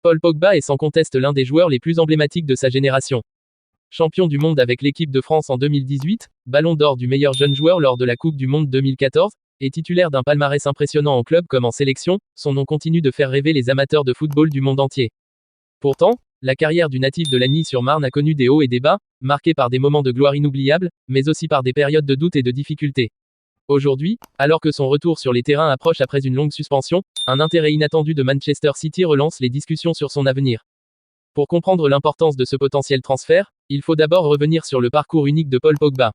Paul Pogba est sans conteste l'un des joueurs les plus emblématiques de sa génération. Champion du monde avec l'équipe de France en 2018, ballon d'or du meilleur jeune joueur lors de la Coupe du Monde 2014, et titulaire d'un palmarès impressionnant en club comme en sélection, son nom continue de faire rêver les amateurs de football du monde entier. Pourtant, la carrière du natif de Lagny-sur-Marne a connu des hauts et des bas, marqués par des moments de gloire inoubliables, mais aussi par des périodes de doute et de difficultés. Aujourd'hui, alors que son retour sur les terrains approche après une longue suspension, un intérêt inattendu de Manchester City relance les discussions sur son avenir. Pour comprendre l'importance de ce potentiel transfert, il faut d'abord revenir sur le parcours unique de Paul Pogba.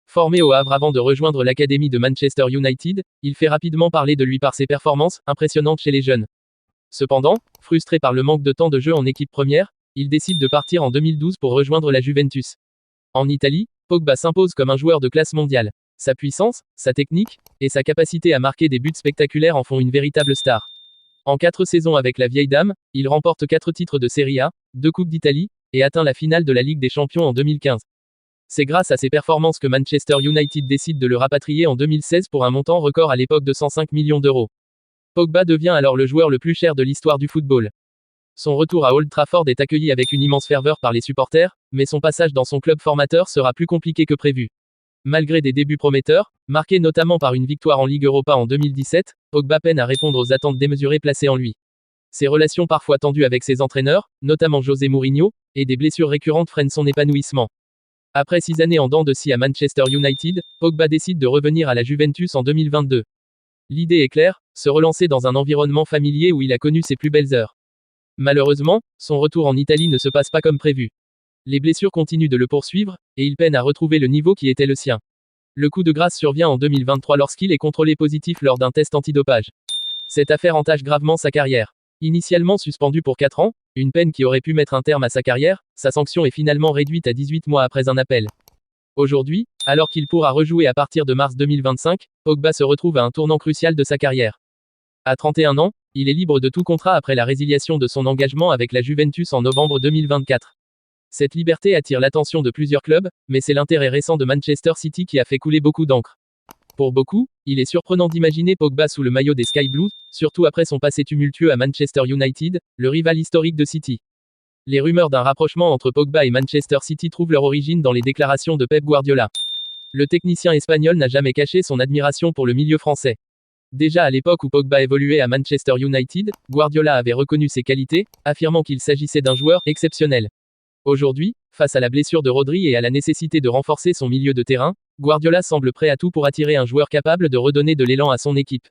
Formé au Havre avant de rejoindre l'académie de Manchester United, il fait rapidement parler de lui par ses performances impressionnantes chez les jeunes. Cependant, frustré par le manque de temps de jeu en équipe première, il décide de partir en 2012 pour rejoindre la Juventus. En Italie, Pogba s'impose comme un joueur de classe mondiale. Sa puissance, sa technique, et sa capacité à marquer des buts spectaculaires en font une véritable star. En 4 saisons avec la vieille dame, il remporte 4 titres de Serie A, 2 Coupes d'Italie, et atteint la finale de la Ligue des Champions en 2015. C'est grâce à ses performances que Manchester United décide de le rapatrier en 2016 pour un montant record à l'époque de 105 millions d'euros. Pogba devient alors le joueur le plus cher de l'histoire du football. Son retour à Old Trafford est accueilli avec une immense ferveur par les supporters, mais son passage dans son club formateur sera plus compliqué que prévu. Malgré des débuts prometteurs, marqués notamment par une victoire en Ligue Europa en 2017, Pogba peine à répondre aux attentes démesurées placées en lui. Ses relations parfois tendues avec ses entraîneurs, notamment José Mourinho, et des blessures récurrentes freinent son épanouissement. Après 6 années en dents de scie à Manchester United, Pogba décide de revenir à la Juventus en 2022. L'idée est claire, se relancer dans un environnement familier où il a connu ses plus belles heures. Malheureusement, son retour en Italie ne se passe pas comme prévu. Les blessures continuent de le poursuivre, et il peine à retrouver le niveau qui était le sien. Le coup de grâce survient en 2023 lorsqu'il est contrôlé positif lors d'un test antidopage. Cette affaire entache gravement sa carrière. Initialement suspendu pour 4 ans, une peine qui aurait pu mettre un terme à sa carrière, sa sanction est finalement réduite à 18 mois après un appel. Aujourd'hui, alors qu'il pourra rejouer à partir de mars 2025, Pogba se retrouve à un tournant crucial de sa carrière. À 31 ans, il est libre de tout contrat après la résiliation de son engagement avec la Juventus en novembre 2024. Cette liberté attire l'attention de plusieurs clubs, mais c'est l'intérêt récent de Manchester City qui a fait couler beaucoup d'encre. Pour beaucoup, il est surprenant d'imaginer Pogba sous le maillot des Sky Blues, surtout après son passé tumultueux à Manchester United, le rival historique de City. Les rumeurs d'un rapprochement entre Pogba et Manchester City trouvent leur origine dans les déclarations de Pep Guardiola. Le technicien espagnol n'a jamais caché son admiration pour le milieu français. Déjà à l'époque où Pogba évoluait à Manchester United, Guardiola avait reconnu ses qualités, affirmant qu'il s'agissait d'un joueur exceptionnel. Aujourd'hui, face à la blessure de Rodri et à la nécessité de renforcer son milieu de terrain, Guardiola semble prêt à tout pour attirer un joueur capable de redonner de l'élan à son équipe.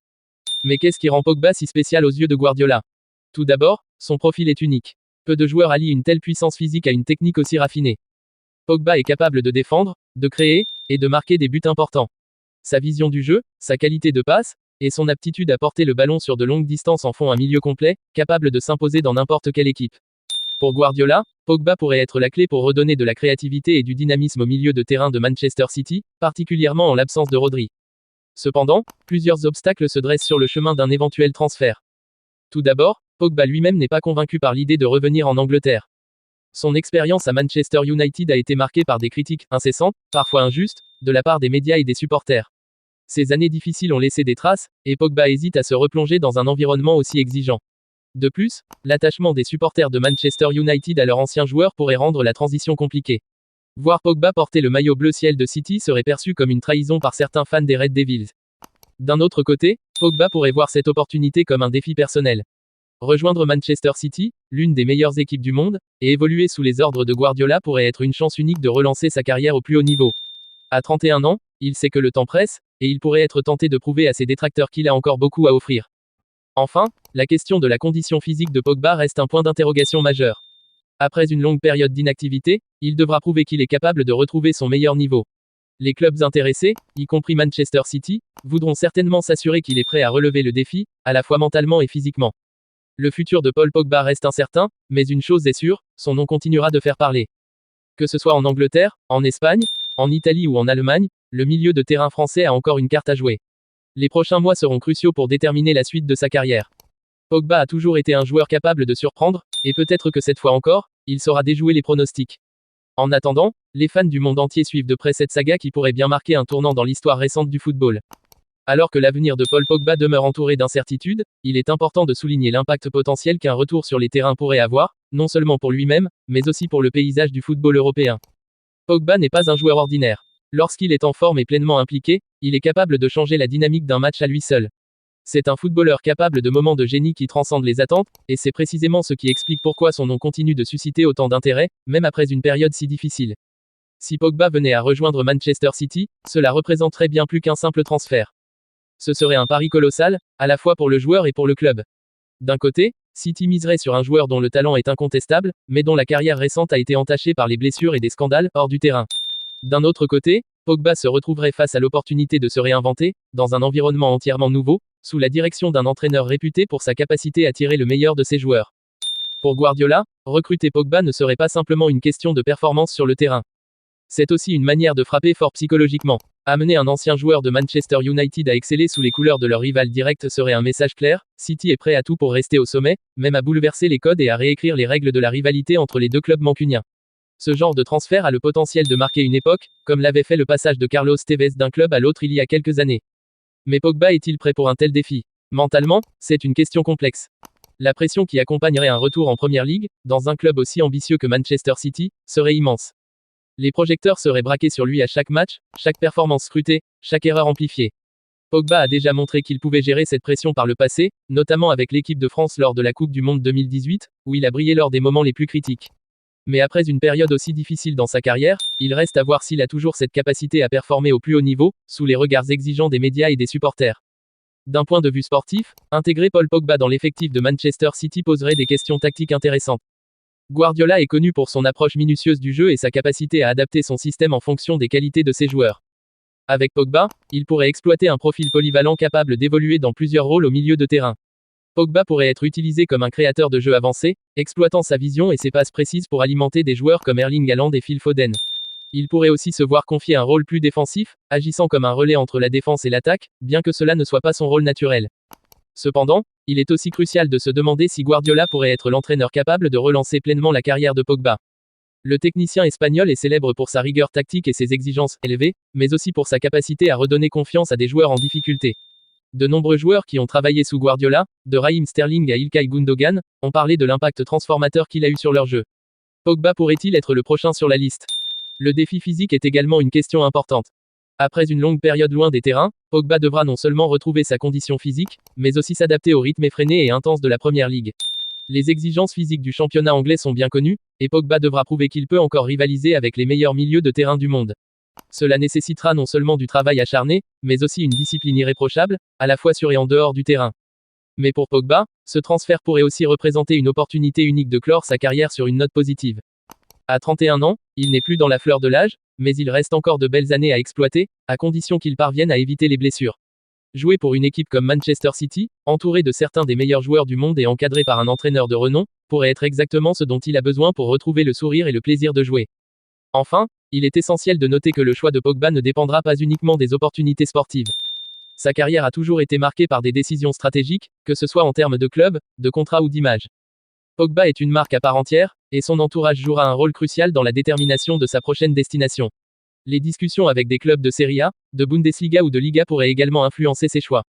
Mais qu'est-ce qui rend Pogba si spécial aux yeux de Guardiola? Tout d'abord, son profil est unique. Peu de joueurs allient une telle puissance physique à une technique aussi raffinée. Pogba est capable de défendre, de créer, et de marquer des buts importants. Sa vision du jeu, sa qualité de passe, et son aptitude à porter le ballon sur de longues distances en font un milieu complet, capable de s'imposer dans n'importe quelle équipe. Pour Guardiola, Pogba pourrait être la clé pour redonner de la créativité et du dynamisme au milieu de terrain de Manchester City, particulièrement en l'absence de Rodri. Cependant, plusieurs obstacles se dressent sur le chemin d'un éventuel transfert. Tout d'abord, Pogba lui-même n'est pas convaincu par l'idée de revenir en Angleterre. Son expérience à Manchester United a été marquée par des critiques incessantes, parfois injustes, de la part des médias et des supporters. Ces années difficiles ont laissé des traces, et Pogba hésite à se replonger dans un environnement aussi exigeant. De plus, l'attachement des supporters de Manchester United à leur ancien joueur pourrait rendre la transition compliquée. Voir Pogba porter le maillot bleu ciel de City serait perçu comme une trahison par certains fans des Red Devils. D'un autre côté, Pogba pourrait voir cette opportunité comme un défi personnel. Rejoindre Manchester City, l'une des meilleures équipes du monde, et évoluer sous les ordres de Guardiola pourrait être une chance unique de relancer sa carrière au plus haut niveau. À 31 ans, il sait que le temps presse, et il pourrait être tenté de prouver à ses détracteurs qu'il a encore beaucoup à offrir. Enfin, la question de la condition physique de Pogba reste un point d'interrogation majeur. Après une longue période d'inactivité, il devra prouver qu'il est capable de retrouver son meilleur niveau. Les clubs intéressés, y compris Manchester City, voudront certainement s'assurer qu'il est prêt à relever le défi, à la fois mentalement et physiquement. Le futur de Paul Pogba reste incertain, mais une chose est sûre, son nom continuera de faire parler. Que ce soit en Angleterre, en Espagne, en Italie ou en Allemagne, le milieu de terrain français a encore une carte à jouer. Les prochains mois seront cruciaux pour déterminer la suite de sa carrière. Pogba a toujours été un joueur capable de surprendre, et peut-être que cette fois encore, il saura déjouer les pronostics. En attendant, les fans du monde entier suivent de près cette saga qui pourrait bien marquer un tournant dans l'histoire récente du football. Alors que l'avenir de Paul Pogba demeure entouré d'incertitudes, il est important de souligner l'impact potentiel qu'un retour sur les terrains pourrait avoir, non seulement pour lui-même, mais aussi pour le paysage du football européen. Pogba n'est pas un joueur ordinaire. Lorsqu'il est en forme et pleinement impliqué, il est capable de changer la dynamique d'un match à lui seul. C'est un footballeur capable de moments de génie qui transcendent les attentes, et c'est précisément ce qui explique pourquoi son nom continue de susciter autant d'intérêt, même après une période si difficile. Si Pogba venait à rejoindre Manchester City, cela représenterait bien plus qu'un simple transfert. Ce serait un pari colossal, à la fois pour le joueur et pour le club. D'un côté, City miserait sur un joueur dont le talent est incontestable, mais dont la carrière récente a été entachée par les blessures et des scandales hors du terrain. D'un autre côté, Pogba se retrouverait face à l'opportunité de se réinventer, dans un environnement entièrement nouveau, sous la direction d'un entraîneur réputé pour sa capacité à tirer le meilleur de ses joueurs. Pour Guardiola, recruter Pogba ne serait pas simplement une question de performance sur le terrain. C'est aussi une manière de frapper fort psychologiquement. Amener un ancien joueur de Manchester United à exceller sous les couleurs de leur rival direct serait un message clair: City est prêt à tout pour rester au sommet, même à bouleverser les codes et à réécrire les règles de la rivalité entre les deux clubs mancuniens. Ce genre de transfert a le potentiel de marquer une époque, comme l'avait fait le passage de Carlos Tevez d'un club à l'autre il y a quelques années. Mais Pogba est-il prêt pour un tel défi? Mentalement, c'est une question complexe. La pression qui accompagnerait un retour en Premier League, dans un club aussi ambitieux que Manchester City, serait immense. Les projecteurs seraient braqués sur lui à chaque match, chaque performance scrutée, chaque erreur amplifiée. Pogba a déjà montré qu'il pouvait gérer cette pression par le passé, notamment avec l'équipe de France lors de la Coupe du Monde 2018, où il a brillé lors des moments les plus critiques. Mais après une période aussi difficile dans sa carrière, il reste à voir s'il a toujours cette capacité à performer au plus haut niveau, sous les regards exigeants des médias et des supporters. D'un point de vue sportif, intégrer Paul Pogba dans l'effectif de Manchester City poserait des questions tactiques intéressantes. Guardiola est connu pour son approche minutieuse du jeu et sa capacité à adapter son système en fonction des qualités de ses joueurs. Avec Pogba, il pourrait exploiter un profil polyvalent capable d'évoluer dans plusieurs rôles au milieu de terrain. Pogba pourrait être utilisé comme un créateur de jeu avancé, exploitant sa vision et ses passes précises pour alimenter des joueurs comme Erling Haaland et Phil Foden. Il pourrait aussi se voir confier un rôle plus défensif, agissant comme un relais entre la défense et l'attaque, bien que cela ne soit pas son rôle naturel. Cependant, il est aussi crucial de se demander si Guardiola pourrait être l'entraîneur capable de relancer pleinement la carrière de Pogba. Le technicien espagnol est célèbre pour sa rigueur tactique et ses exigences élevées, mais aussi pour sa capacité à redonner confiance à des joueurs en difficulté. De nombreux joueurs qui ont travaillé sous Guardiola, de Raheem Sterling à Ilkay Gundogan, ont parlé de l'impact transformateur qu'il a eu sur leur jeu. Pogba pourrait-il être le prochain sur la liste? Le défi physique est également une question importante. Après une longue période loin des terrains, Pogba devra non seulement retrouver sa condition physique, mais aussi s'adapter au rythme effréné et intense de la Première Ligue. Les exigences physiques du championnat anglais sont bien connues, et Pogba devra prouver qu'il peut encore rivaliser avec les meilleurs milieux de terrain du monde. Cela nécessitera non seulement du travail acharné, mais aussi une discipline irréprochable, à la fois sur et en dehors du terrain. Mais pour Pogba, ce transfert pourrait aussi représenter une opportunité unique de clore sa carrière sur une note positive. À 31 ans, il n'est plus dans la fleur de l'âge, mais il reste encore de belles années à exploiter, à condition qu'il parvienne à éviter les blessures. Jouer pour une équipe comme Manchester City, entouré de certains des meilleurs joueurs du monde et encadré par un entraîneur de renom, pourrait être exactement ce dont il a besoin pour retrouver le sourire et le plaisir de jouer. Enfin, il est essentiel de noter que le choix de Pogba ne dépendra pas uniquement des opportunités sportives. Sa carrière a toujours été marquée par des décisions stratégiques, que ce soit en termes de club, de contrat ou d'image. Pogba est une marque à part entière, et son entourage jouera un rôle crucial dans la détermination de sa prochaine destination. Les discussions avec des clubs de Serie A, de Bundesliga ou de Liga pourraient également influencer ses choix.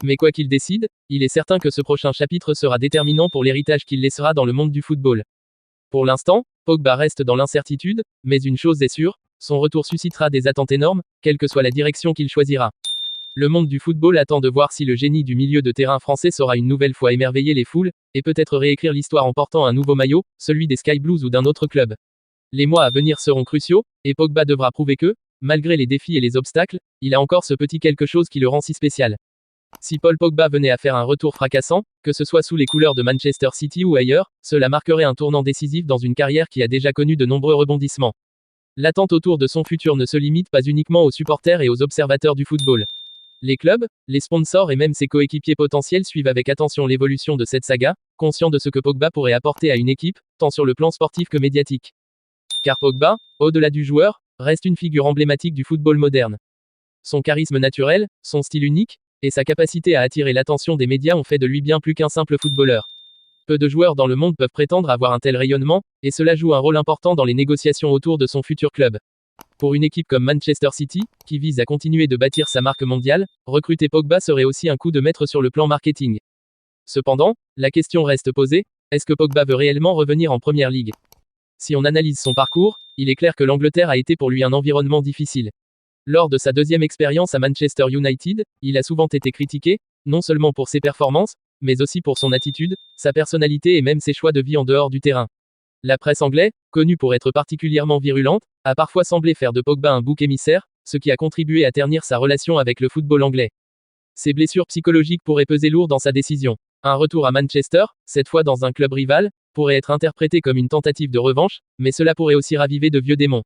Mais quoi qu'il décide, il est certain que ce prochain chapitre sera déterminant pour l'héritage qu'il laissera dans le monde du football. Pour l'instant, Pogba reste dans l'incertitude, mais une chose est sûre, son retour suscitera des attentes énormes, quelle que soit la direction qu'il choisira. Le monde du football attend de voir si le génie du milieu de terrain français saura une nouvelle fois émerveiller les foules, et peut-être réécrire l'histoire en portant un nouveau maillot, celui des Sky Blues ou d'un autre club. Les mois à venir seront cruciaux, et Pogba devra prouver que, malgré les défis et les obstacles, il a encore ce petit quelque chose qui le rend si spécial. Si Paul Pogba venait à faire un retour fracassant, que ce soit sous les couleurs de Manchester City ou ailleurs, cela marquerait un tournant décisif dans une carrière qui a déjà connu de nombreux rebondissements. L'attente autour de son futur ne se limite pas uniquement aux supporters et aux observateurs du football. Les clubs, les sponsors et même ses coéquipiers potentiels suivent avec attention l'évolution de cette saga, conscients de ce que Pogba pourrait apporter à une équipe, tant sur le plan sportif que médiatique. Car Pogba, au-delà du joueur, reste une figure emblématique du football moderne. Son charisme naturel, son style unique, et sa capacité à attirer l'attention des médias ont fait de lui bien plus qu'un simple footballeur. Peu de joueurs dans le monde peuvent prétendre avoir un tel rayonnement, et cela joue un rôle important dans les négociations autour de son futur club. Pour une équipe comme Manchester City, qui vise à continuer de bâtir sa marque mondiale, recruter Pogba serait aussi un coup de maître sur le plan marketing. Cependant, la question reste posée, est-ce que Pogba veut réellement revenir en Première Ligue? Si on analyse son parcours, il est clair que l'Angleterre a été pour lui un environnement difficile. Lors de sa deuxième expérience à Manchester United, il a souvent été critiqué, non seulement pour ses performances, mais aussi pour son attitude, sa personnalité et même ses choix de vie en dehors du terrain. La presse anglaise, connue pour être particulièrement virulente, a parfois semblé faire de Pogba un bouc émissaire, ce qui a contribué à ternir sa relation avec le football anglais. Ses blessures psychologiques pourraient peser lourd dans sa décision. Un retour à Manchester, cette fois dans un club rival, pourrait être interprété comme une tentative de revanche, mais cela pourrait aussi raviver de vieux démons.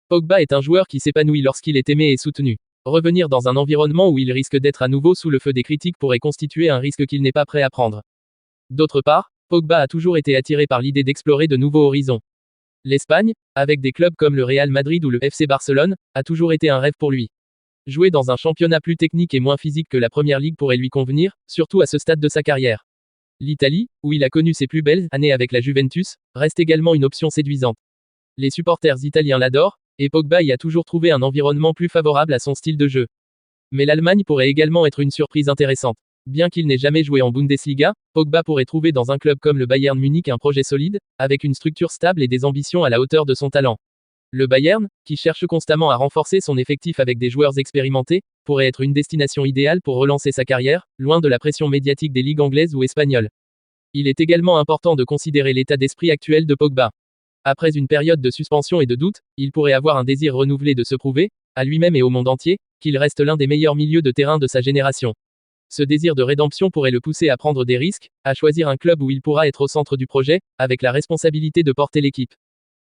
Pogba est un joueur qui s'épanouit lorsqu'il est aimé et soutenu. Revenir dans un environnement où il risque d'être à nouveau sous le feu des critiques pourrait constituer un risque qu'il n'est pas prêt à prendre. D'autre part, Pogba a toujours été attiré par l'idée d'explorer de nouveaux horizons. L'Espagne, avec des clubs comme le Real Madrid ou le FC Barcelone, a toujours été un rêve pour lui. Jouer dans un championnat plus technique et moins physique que la Première Ligue pourrait lui convenir, surtout à ce stade de sa carrière. L'Italie, où il a connu ses plus belles années avec la Juventus, reste également une option séduisante. Les supporters italiens l'adorent, et Pogba y a toujours trouvé un environnement plus favorable à son style de jeu. Mais l'Allemagne pourrait également être une surprise intéressante. Bien qu'il n'ait jamais joué en Bundesliga, Pogba pourrait trouver dans un club comme le Bayern Munich un projet solide, avec une structure stable et des ambitions à la hauteur de son talent. Le Bayern, qui cherche constamment à renforcer son effectif avec des joueurs expérimentés, pourrait être une destination idéale pour relancer sa carrière, loin de la pression médiatique des ligues anglaises ou espagnoles. Il est également important de considérer l'état d'esprit actuel de Pogba. Après une période de suspension et de doute, il pourrait avoir un désir renouvelé de se prouver, à lui-même et au monde entier, qu'il reste l'un des meilleurs milieux de terrain de sa génération. Ce désir de rédemption pourrait le pousser à prendre des risques, à choisir un club où il pourra être au centre du projet, avec la responsabilité de porter l'équipe.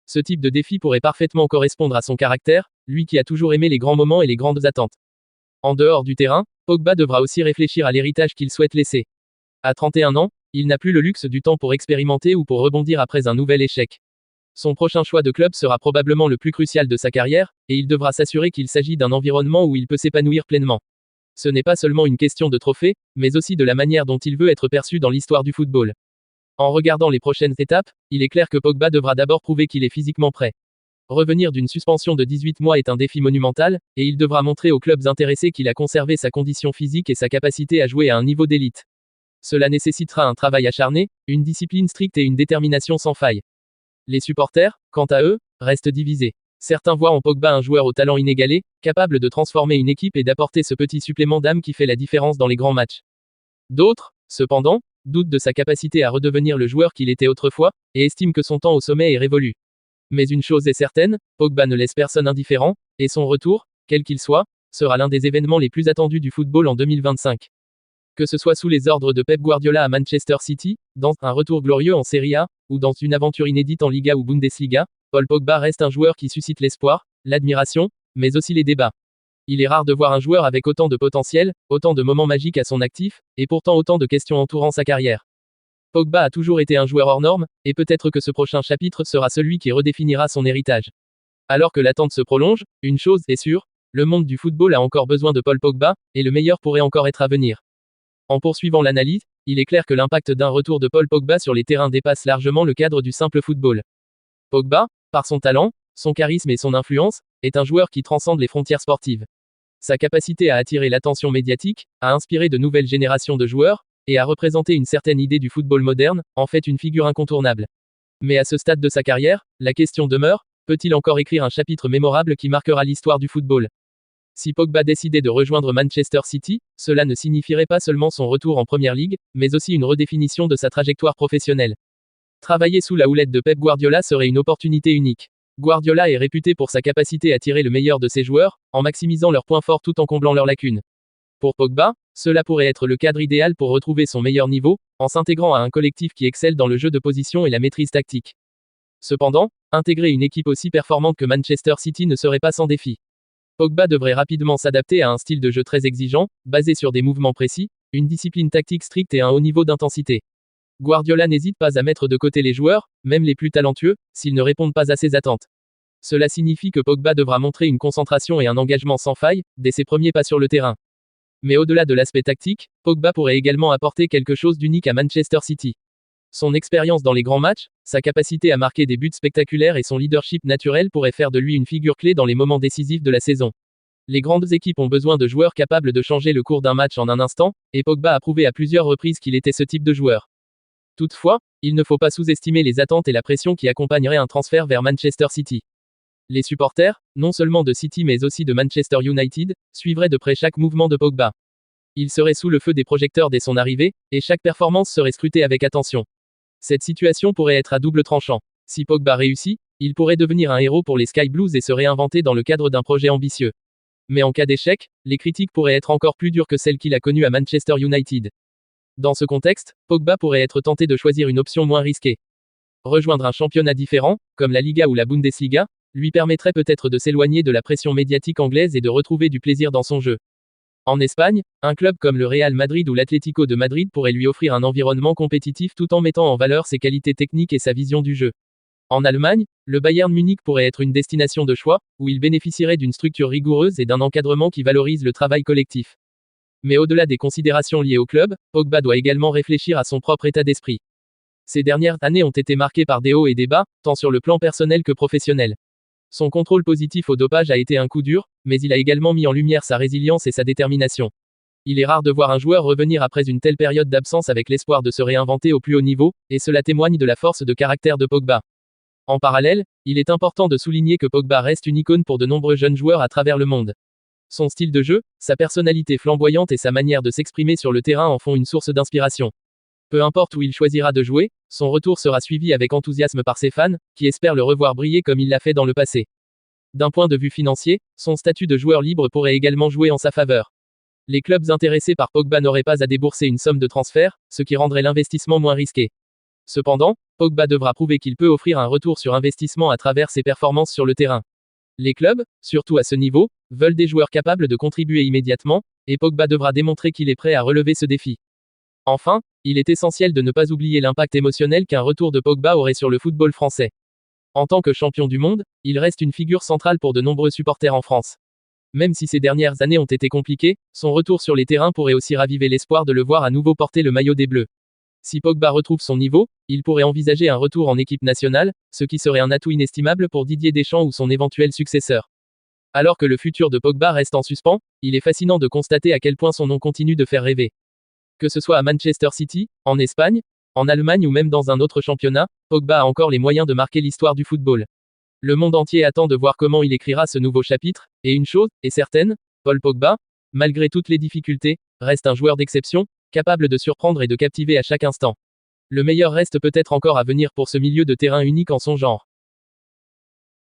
Ce type de défi pourrait parfaitement correspondre à son caractère, lui qui a toujours aimé les grands moments et les grandes attentes. En dehors du terrain, Pogba devra aussi réfléchir à l'héritage qu'il souhaite laisser. À 31 ans, il n'a plus le luxe du temps pour expérimenter ou pour rebondir après un nouvel échec. Son prochain choix de club sera probablement le plus crucial de sa carrière, et il devra s'assurer qu'il s'agit d'un environnement où il peut s'épanouir pleinement. Ce n'est pas seulement une question de trophée, mais aussi de la manière dont il veut être perçu dans l'histoire du football. En regardant les prochaines étapes, il est clair que Pogba devra d'abord prouver qu'il est physiquement prêt. Revenir d'une suspension de 18 mois est un défi monumental, et il devra montrer aux clubs intéressés qu'il a conservé sa condition physique et sa capacité à jouer à un niveau d'élite. Cela nécessitera un travail acharné, une discipline stricte et une détermination sans faille. Les supporters, quant à eux, restent divisés. Certains voient en Pogba un joueur au talent inégalé, capable de transformer une équipe et d'apporter ce petit supplément d'âme qui fait la différence dans les grands matchs. D'autres, cependant, doutent de sa capacité à redevenir le joueur qu'il était autrefois, et estiment que son temps au sommet est révolu. Mais une chose est certaine, Pogba ne laisse personne indifférent, et son retour, quel qu'il soit, sera l'un des événements les plus attendus du football en 2025. Que ce soit sous les ordres de Pep Guardiola à Manchester City, dans un retour glorieux en Serie A, ou dans une aventure inédite en Liga ou Bundesliga, Paul Pogba reste un joueur qui suscite l'espoir, l'admiration, mais aussi les débats. Il est rare de voir un joueur avec autant de potentiel, autant de moments magiques à son actif, et pourtant autant de questions entourant sa carrière. Pogba a toujours été un joueur hors norme, et peut-être que ce prochain chapitre sera celui qui redéfinira son héritage. Alors que l'attente se prolonge, une chose est sûre, le monde du football a encore besoin de Paul Pogba, et le meilleur pourrait encore être à venir. En poursuivant l'analyse, il est clair que l'impact d'un retour de Paul Pogba sur les terrains dépasse largement le cadre du simple football. Pogba, par son talent, son charisme et son influence, est un joueur qui transcende les frontières sportives. Sa capacité à attirer l'attention médiatique, à inspirer de nouvelles générations de joueurs, et à représenter une certaine idée du football moderne, en fait une figure incontournable. Mais à ce stade de sa carrière, la question demeure, peut-il encore écrire un chapitre mémorable qui marquera l'histoire du football ? Si Pogba décidait de rejoindre Manchester City, cela ne signifierait pas seulement son retour en Première Ligue, mais aussi une redéfinition de sa trajectoire professionnelle. Travailler sous la houlette de Pep Guardiola serait une opportunité unique. Guardiola est réputé pour sa capacité à tirer le meilleur de ses joueurs, en maximisant leurs points forts tout en comblant leurs lacunes. Pour Pogba, cela pourrait être le cadre idéal pour retrouver son meilleur niveau, en s'intégrant à un collectif qui excelle dans le jeu de position et la maîtrise tactique. Cependant, intégrer une équipe aussi performante que Manchester City ne serait pas sans défi. Pogba devrait rapidement s'adapter à un style de jeu très exigeant, basé sur des mouvements précis, une discipline tactique stricte et un haut niveau d'intensité. Guardiola n'hésite pas à mettre de côté les joueurs, même les plus talentueux, s'ils ne répondent pas à ses attentes. Cela signifie que Pogba devra montrer une concentration et un engagement sans faille, dès ses premiers pas sur le terrain. Mais au-delà de l'aspect tactique, Pogba pourrait également apporter quelque chose d'unique à Manchester City. Son expérience dans les grands matchs, sa capacité à marquer des buts spectaculaires et son leadership naturel pourraient faire de lui une figure clé dans les moments décisifs de la saison. Les grandes équipes ont besoin de joueurs capables de changer le cours d'un match en un instant, et Pogba a prouvé à plusieurs reprises qu'il était ce type de joueur. Toutefois, il ne faut pas sous-estimer les attentes et la pression qui accompagneraient un transfert vers Manchester City. Les supporters, non seulement de City mais aussi de Manchester United, suivraient de près chaque mouvement de Pogba. Il serait sous le feu des projecteurs dès son arrivée, et chaque performance serait scrutée avec attention. Cette situation pourrait être à double tranchant. Si Pogba réussit, il pourrait devenir un héros pour les Sky Blues et se réinventer dans le cadre d'un projet ambitieux. Mais en cas d'échec, les critiques pourraient être encore plus dures que celles qu'il a connues à Manchester United. Dans ce contexte, Pogba pourrait être tenté de choisir une option moins risquée. Rejoindre un championnat différent, comme la Liga ou la Bundesliga, lui permettrait peut-être de s'éloigner de la pression médiatique anglaise et de retrouver du plaisir dans son jeu. En Espagne, un club comme le Real Madrid ou l'Atlético de Madrid pourrait lui offrir un environnement compétitif tout en mettant en valeur ses qualités techniques et sa vision du jeu. En Allemagne, le Bayern Munich pourrait être une destination de choix, où il bénéficierait d'une structure rigoureuse et d'un encadrement qui valorise le travail collectif. Mais au-delà des considérations liées au club, Pogba doit également réfléchir à son propre état d'esprit. Ces dernières années ont été marquées par des hauts et des bas, tant sur le plan personnel que professionnel. Son contrôle positif au dopage a été un coup dur, mais il a également mis en lumière sa résilience et sa détermination. Il est rare de voir un joueur revenir après une telle période d'absence avec l'espoir de se réinventer au plus haut niveau, et cela témoigne de la force de caractère de Pogba. En parallèle, il est important de souligner que Pogba reste une icône pour de nombreux jeunes joueurs à travers le monde. Son style de jeu, sa personnalité flamboyante et sa manière de s'exprimer sur le terrain en font une source d'inspiration. Peu importe où il choisira de jouer, son retour sera suivi avec enthousiasme par ses fans, qui espèrent le revoir briller comme il l'a fait dans le passé. D'un point de vue financier, son statut de joueur libre pourrait également jouer en sa faveur. Les clubs intéressés par Pogba n'auraient pas à débourser une somme de transfert, ce qui rendrait l'investissement moins risqué. Cependant, Pogba devra prouver qu'il peut offrir un retour sur investissement à travers ses performances sur le terrain. Les clubs, surtout à ce niveau, veulent des joueurs capables de contribuer immédiatement, et Pogba devra démontrer qu'il est prêt à relever ce défi. Enfin, il est essentiel de ne pas oublier l'impact émotionnel qu'un retour de Pogba aurait sur le football français. En tant que champion du monde, il reste une figure centrale pour de nombreux supporters en France. Même si ces dernières années ont été compliquées, son retour sur les terrains pourrait aussi raviver l'espoir de le voir à nouveau porter le maillot des Bleus. Si Pogba retrouve son niveau, il pourrait envisager un retour en équipe nationale, ce qui serait un atout inestimable pour Didier Deschamps ou son éventuel successeur. Alors que le futur de Pogba reste en suspens, il est fascinant de constater à quel point son nom continue de faire rêver. Que ce soit à Manchester City, en Espagne, en Allemagne ou même dans un autre championnat, Pogba a encore les moyens de marquer l'histoire du football. Le monde entier attend de voir comment il écrira ce nouveau chapitre, et une chose est certaine, Paul Pogba, malgré toutes les difficultés, reste un joueur d'exception, capable de surprendre et de captiver à chaque instant. Le meilleur reste peut-être encore à venir pour ce milieu de terrain unique en son genre.